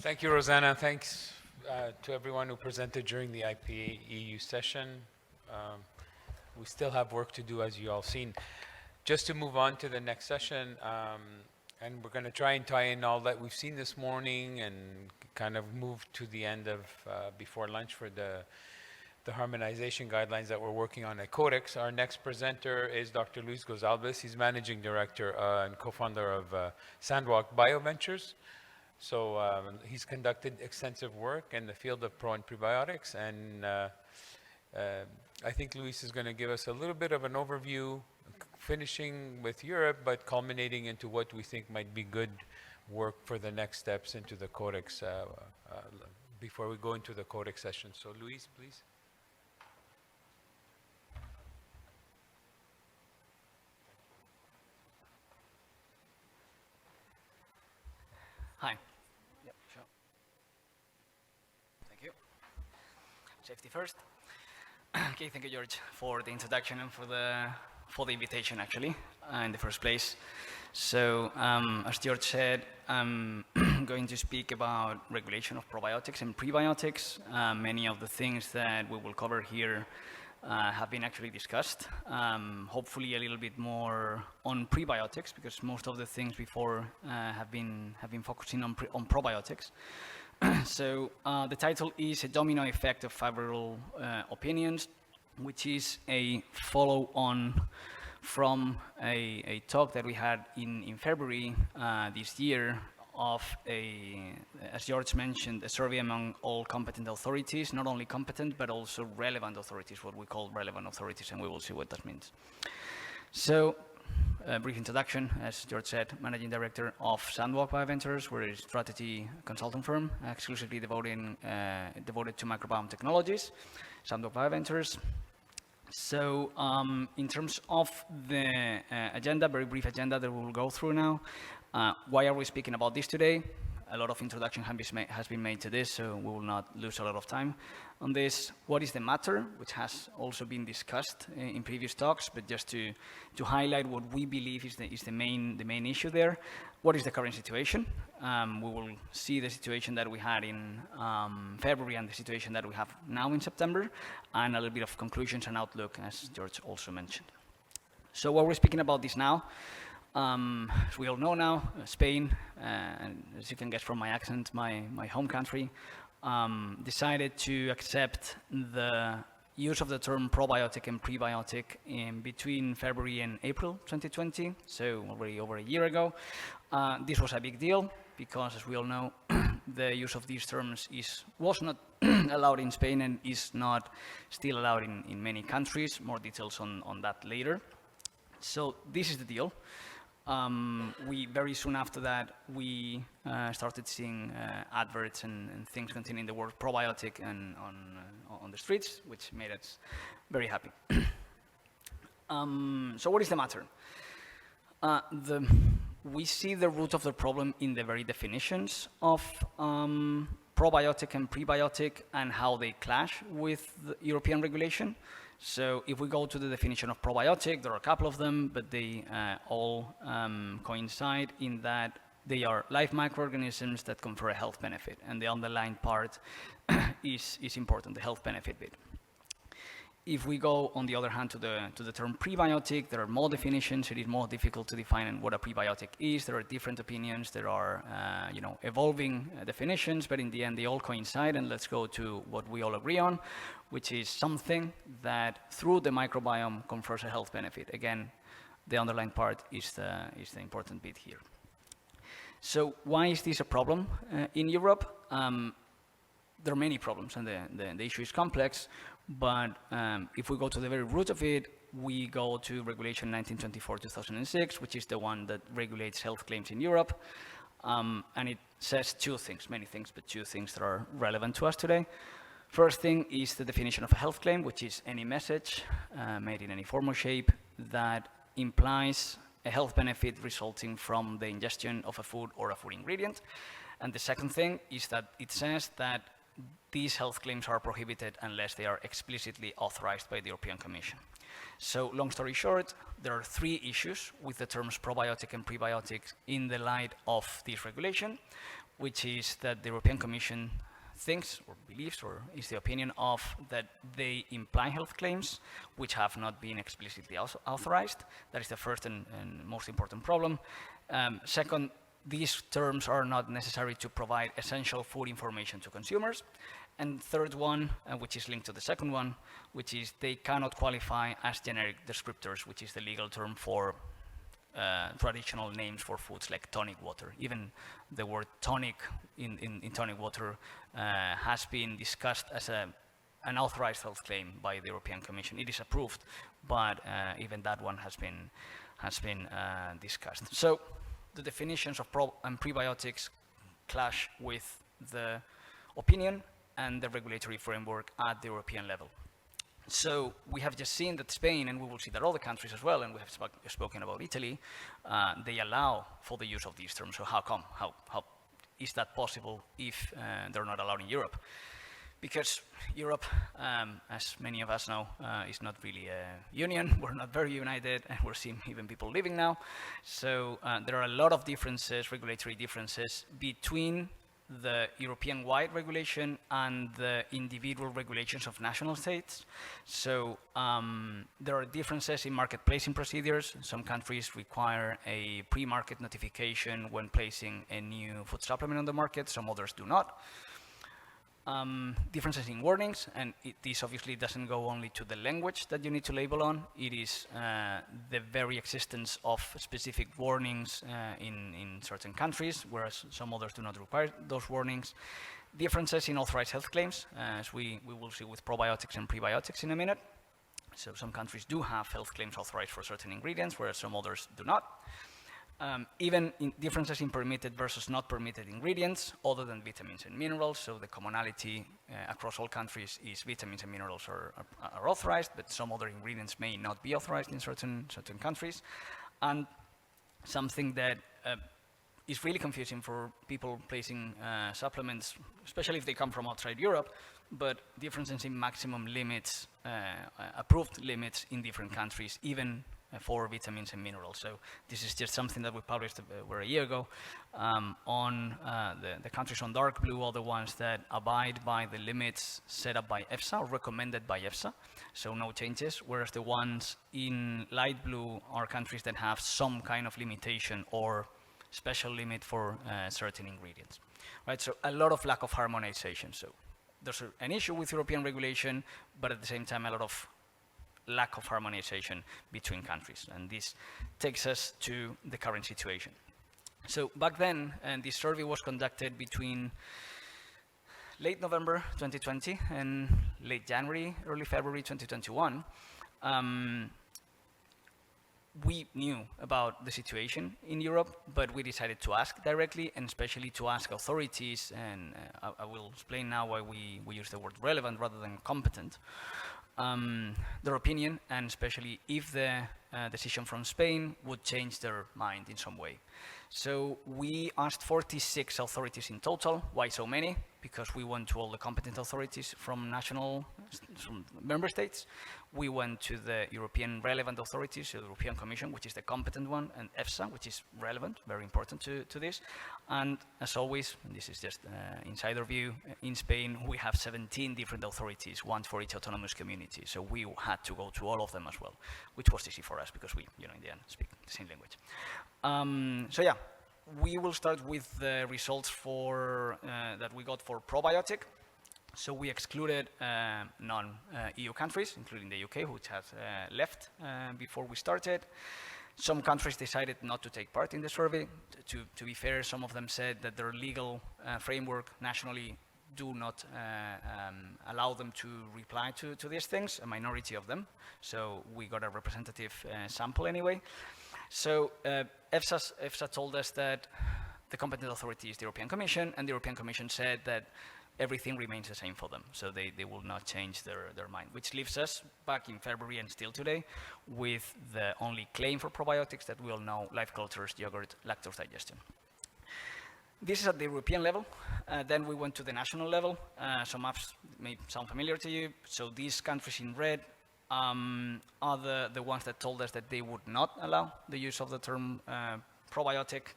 Thank you, Rosanna. Thanks to everyone who presented during the IPA EU session. We still have work to do, as you all seen. Just to move on to the next session, and we're going to try and tie in all that we've seen this morning and kind of move to the end of before lunch for the harmonization guidelines that we're working on at CODEX. Our next presenter is Dr. Luis Gosálbez. He's Managing Director and co-founder of Sandwalk BioVentures. So he's conducted extensive work in the field of pro and prebiotics, and I think Luis is going to give us a little bit of an overview, finishing with Europe, but culminating into what we think might be good work for the next steps into the CODEX before we go into the CODEX session. So Luis, please. Hi. Yep, sure. Thank you. Safety first. Okay, thank you, George, for the introduction and for the invitation, actually, in the first place. So, as George said, I'm going to speak about regulation of probiotics and prebiotics. Many of the things that we will cover here have been actually discussed. Hopefully a little bit more on prebiotics, because most of the things before have been focusing on probiotics. So the title is A Domino Effect of Favourable Opinions, which is a follow-on from a talk that we had in February this year of as George mentioned, a survey among all competent authorities, not only competent, but also relevant authorities, what we call relevant authorities, and we will see what that means. So, a brief introduction, as George said, Managing Director of Sandwalk BioVentures. We're a strategy consulting firm, exclusively devoted to microbiome technologies, Sandwalk BioVentures. So, in terms of the agenda, very brief agenda that we will go through now. Why are we speaking about this today? A lot of introduction has been made to this, so we will not lose a lot of time on this. What is the matter, which has also been discussed in previous talks, but just to highlight what we believe is the main issue there. What is the current situation? We will see the situation that we had in February and the situation that we have now in September, and a little bit of conclusions and outlook, as George also mentioned. So what we're speaking about this now, as we all know now, Spain, and as you can guess from my accent, my home country, decided to accept the use of the term probiotic and prebiotic in between February and April 2020, so already over a year ago. This was a big deal because, as we all know, the use of these terms was not allowed in Spain and is not still allowed in many countries. More details on that later. So this is the deal. Very soon after that, we started seeing adverts and things containing the word probiotic and on the streets, which made us very happy. So what is the matter? We see the root of the problem in the very definitions of probiotic and prebiotic and how they clash with the European regulation. So if we go to the definition of probiotic, there are a couple of them, but they all coincide in that they are live microorganisms that confer a health benefit, and the underlying part is important, the health benefit bit. If we go, on the other hand, to the term prebiotic, there are more definitions. It is more difficult to define what a prebiotic is. There are different opinions. There are evolving definitions, but in the end, they all coincide. And let's go to what we all agree on, which is something that through the microbiome confers a health benefit. Again, the underlying part is the important bit here. So why is this a problem in Europe? There are many problems, and the issue is complex. But if we go to the very root of it, we go to Regulation 1924/2006, which is the one that regulates health claims in Europe. And it says two things, many things, but two things that are relevant to us today. First thing is the definition of a health claim, which is any message made in any form or shape that implies a health benefit resulting from the ingestion of a food or a food ingredient. And the second thing is that it says that these health claims are prohibited unless they are explicitly authorized by the European Commission. So long story short, there are 3 issues with the terms probiotic and prebiotics in the light of this regulation, which is that the European Commission thinks or believes or is the opinion of that they imply health claims which have not been explicitly authorized. That is the first and most important problem. Second, these terms are not necessary to provide essential food information to consumers. And third one, which is linked to the second one, which is they cannot qualify as generic descriptors, which is the legal term for traditional names for foods like tonic water. Even the word tonic in tonic water has been discussed as an authorized health claim by the European Commission. It is approved, but even that one has been discussed. So the definitions of and prebiotics clash with the opinion and the regulatory framework at the European level. So we have just seen that Spain, and we will see that other countries as well, and we have spoken about Italy, they allow for the use of these terms. So how come? How is that possible if they're not allowed in Europe? Because Europe, as many of us know, is not really a union. We're not very united, and we're seeing even people leaving now. So there are a lot of differences, regulatory differences, between the European-wide regulation and the individual regulations of national states. So there are differences in market placing procedures. Some countries require a pre-market notification when placing a new food supplement on the market. Some others do not. Differences in warnings, and this obviously doesn't go only to the language that you need to label on. It is the very existence of specific warnings in certain countries, whereas some others do not require those warnings. Differences in authorized health claims, as we will see with probiotics and prebiotics in a minute. So some countries do have health claims authorized for certain ingredients, whereas some others do not. Even in differences in permitted versus not permitted ingredients, other than vitamins and minerals. So the commonality across all countries is vitamins and minerals are authorized, but some other ingredients may not be authorized in certain countries. And something that is really confusing for people placing supplements, especially if they come from outside Europe, but differences in maximum limits, approved limits in different countries, even for vitamins and minerals. So this is just something that we published over a year ago. On the countries on dark blue are the ones that abide by the limits set up by EFSA or recommended by EFSA, so no changes, whereas the ones in light blue are countries that have some kind of limitation or special limit for certain ingredients. Right, so a lot of lack of harmonization. So there's an issue with European regulation, but at the same time a lot of lack of harmonization between countries. And this takes us to the current situation. So back then, and this survey was conducted between late November 2020 and late January, early February 2021, we knew about the situation in Europe, but we decided to ask directly, and especially to ask authorities, and I will explain now why we use the word relevant rather than competent, their opinion, and especially if the decision from Spain would change their mind in some way. So we asked 46 authorities in total. Why so many? Because we went to all the competent authorities from member states. We went to the European relevant authorities, so the European Commission, which is the competent one, and EFSA, which is relevant, very important to this. And as always, and this is just insider view, in Spain we have 17 different authorities, one for each autonomous community. So we had to go to all of them as well, which was easy for us because we, in the end, speak the same language. So yeah, we will start with the results for that we got for probiotic. So we excluded non-EU countries, including the UK, which has left before we started. Some countries decided not to take part in the survey. To be fair, some of them said that their legal framework nationally do not allow them to reply to these things, a minority of them. So we got a representative sample anyway. So EFSA told us that the competent authority is the European Commission, and the European Commission said that everything remains the same for them, so they will not change their mind, which leaves us back in February and still today with the only claim for probiotics that we all know, live cultures, yogurt, lactose digestion. This is at the European level. Then we went to the national level. Some maps may sound familiar to you. So these countries in red are the ones that told us that they would not allow the use of the term probiotic.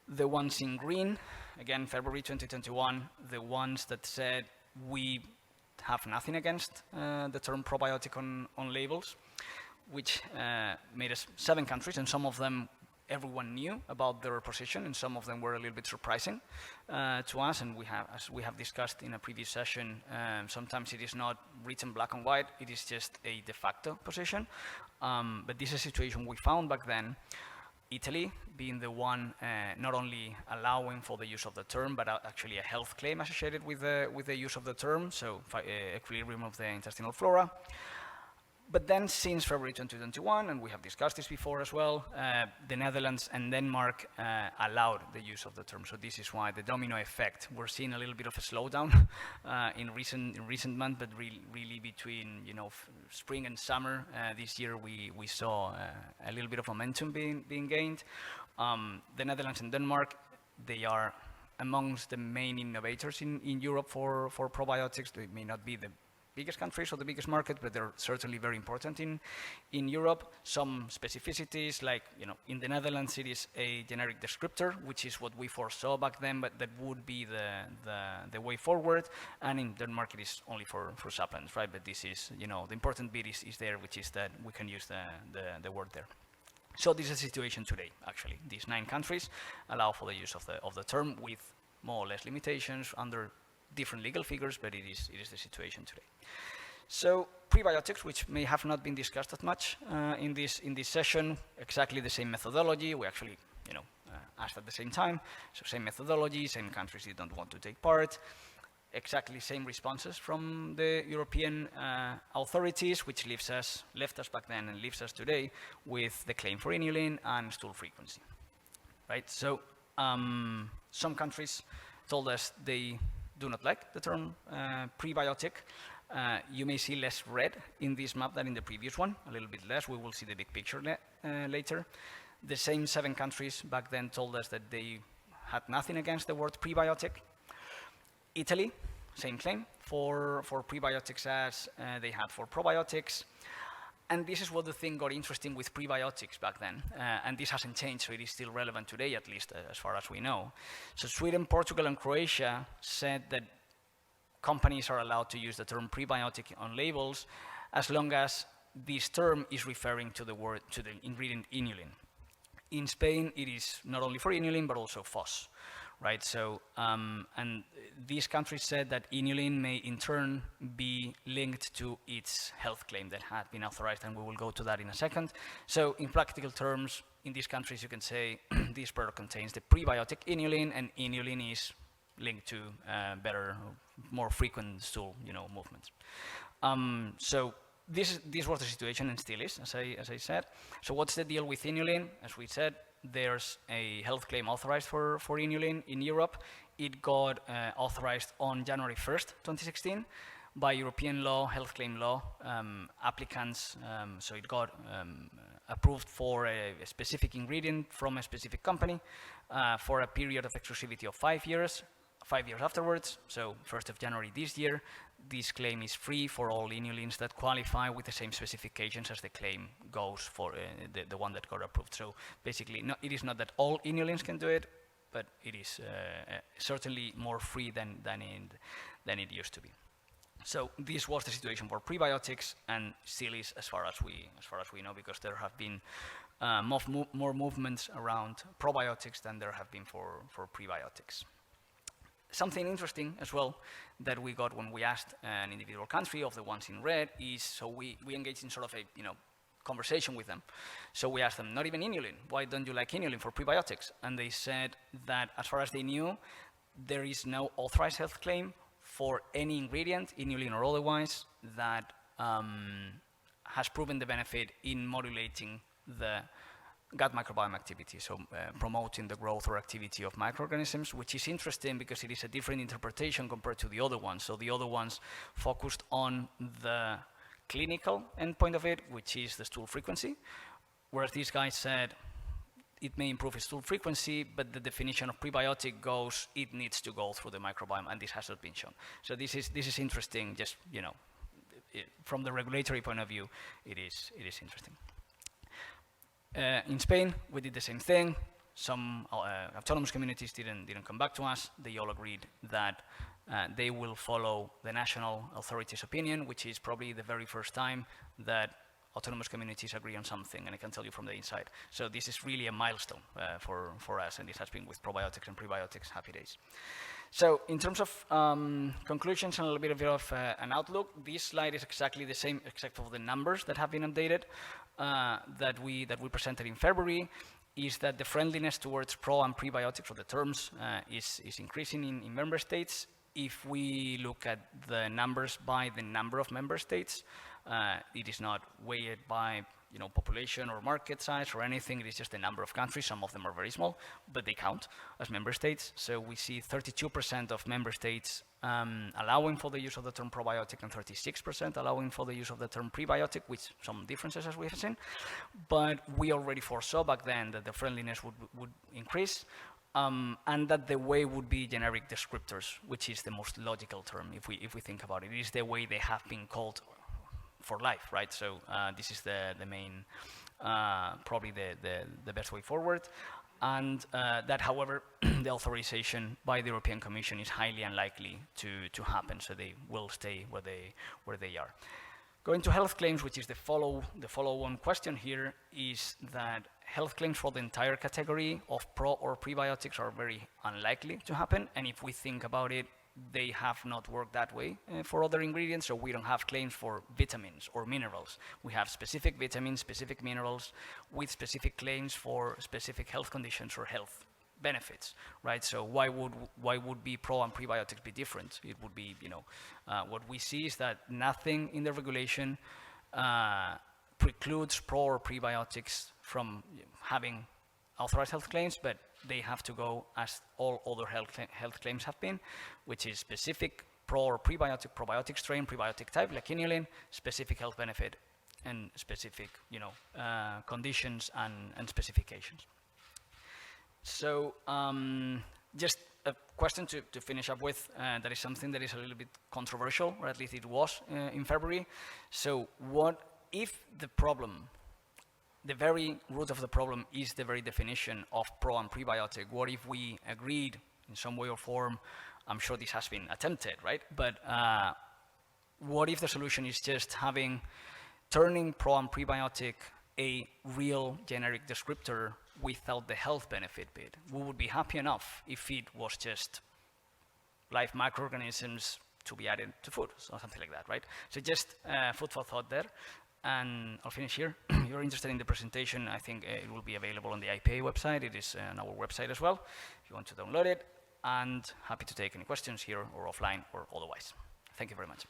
The ones in green, again, February 2021, the ones that said we have nothing against the term probiotic on labels, which made us 7 countries, and some of them everyone knew about their position, and some of them were a little bit surprising to us. And we have, as we have discussed in a previous session, sometimes it is not written black and white, it is just a de facto position. But this is a situation we found back then. Italy being the one not only allowing for the use of the term, but actually a health claim associated with the use of the term, so equilibrium of the intestinal flora. But then since February 2021, and we have discussed this before as well, the Netherlands and Denmark allowed the use of the term. So this is why the domino effect, we're seeing a little bit of a slowdown in recent months, but really between spring and summer this year, we saw a little bit of momentum being gained. The Netherlands and Denmark, they are amongst the main innovators in Europe for probiotics. They may not be the biggest countries or the biggest market, but they're certainly very important in Europe. Some specificities, like in the Netherlands, it is a generic descriptor, which is what we foresaw back then, but that would be the way forward. And in Denmark, it is only for supplements, right? But this is, the important bit is there, which is that we can use the word there. So this is the situation today, actually. These 9 countries allow for the use of the term with more or less limitations under different legal figures, but it is the situation today. So prebiotics, which may have not been discussed that much in this session, exactly the same methodology. We actually asked at the same time, so same methodology, same countries that don't want to take part, exactly same responses from the European authorities, which left us back then and leaves us today with the claim for inulin and stool frequency, right? So some countries told us they do not like the term prebiotic. You may see less red in this map than in the previous one, a little bit less. We will see the big picture later. The same 7 countries back then told us that they had nothing against the word prebiotic. Italy, same claim for prebiotics as they had for probiotics. And this is what the thing got interesting with prebiotics back then. And this hasn't changed, so it is still relevant today, at least as far as we know. So Sweden, Portugal, and Croatia said that companies are allowed to use the term prebiotic on labels as long as this term is referring to the ingredient inulin. In Spain, it is not only for inulin, but also FOS. Right, so, and these countries said that inulin may in turn be linked to its health claim that had been authorized, and we will go to that in a second. So in practical terms, in these countries, you can say this product contains the prebiotic inulin, and inulin is linked to better, more frequent stool, movements. So this was the situation, and still is, as I said. So what's the deal with inulin? As we said, there's a health claim authorized for inulin in Europe. It got authorized on January 1st, 2016 by European law, health claim law. Applicants, so it got approved for a specific ingredient from a specific company for a period of exclusivity of 5 years. 5 years afterwards, so 1st of January this year, this claim is free for all inulins that qualify with the same specifications as the claim goes for the one that got approved. So basically, it is not that all inulins can do it, but it is certainly more free than it used to be. So this was the situation for prebiotics, and still is as far as we know, because there have been more movements around probiotics than there have been for prebiotics. Something interesting as well that we got when we asked an individual country of the ones in red is, so we engaged in sort of a conversation with them. So we asked them, not even inulin, why don't you like inulin for prebiotics? And they said that as far as they knew, there is no authorized health claim for any ingredient, inulin or otherwise, that has proven the benefit in modulating the gut microbiome activity, so promoting the growth or activity of microorganisms, which is interesting because it is a different interpretation compared to the other ones. So the other ones focused on the clinical endpoint of it, which is the stool frequency, whereas these guys said it may improve its stool frequency, but the definition of prebiotic goes, it needs to go through the microbiome, and this has not been shown. So this is interesting, just, you know, from the regulatory point of view, it is interesting. In Spain, we did the same thing. Some autonomous communities didn't come back to us. They all agreed that they will follow the national authority's opinion, which is probably the very first time that autonomous communities agree on something, and I can tell you from the inside. So this is really a milestone for us, and this has been with probiotics and prebiotics, happy days. So in terms of conclusions and a little bit of an outlook, this slide is exactly the same except for the numbers that have been updated that we presented in February, is that the friendliness towards pro and prebiotics, or the terms, is increasing in member states. If we look at the numbers by the number of member states, it is not weighted by, you know, population or market size or anything. It is just the number of countries. Some of them are very small, but they count as member states. So we see 32% of member states allowing for the use of the term probiotic and 36% allowing for the use of the term prebiotic, with some differences as we have seen. But we already foresaw back then that the friendliness would increase. And that the way would be generic descriptors, which is the most logical term if we think about it. It is the way they have been called for life, right? So this is the main, probably the best way forward. And that, however, the authorization by the European Commission is highly unlikely to happen, so they will stay where they are. Going to health claims, which is the follow-on question here, is that health claims for the entire category of pro or prebiotics are very unlikely to happen. And if we think about it, they have not worked that way for other ingredients. So we don't have claims for vitamins or minerals. We have specific vitamins, specific minerals, with specific claims for specific health conditions or health benefits, right? So why would be pro and prebiotics be different? It would be, you know, what we see is that nothing in the regulation precludes pro or prebiotics from having authorized health claims, but they have to go as all other health claims have been, which is specific pro or prebiotic, probiotic strain, prebiotic type, like inulin, specific health benefit, and specific, you know, conditions and specifications. So just a question to finish up with, that is something that is a little bit controversial, or at least it was in February. So what if the problem, the very root of the problem is the very definition of pro and prebiotic? What if we agreed in some way or form? I'm sure this has been attempted, right? But what if the solution is just turning pro and prebiotic a real generic descriptor without the health benefit bit? We would be happy enough if it was just live microorganisms to be added to food, or something like that, right? So just food for thought there. And I'll finish here. If you're interested in the presentation, I think it will be available on the IPA website. It is on our website as well, if you want to download it. And happy to take any questions here or offline or otherwise. Thank you very much.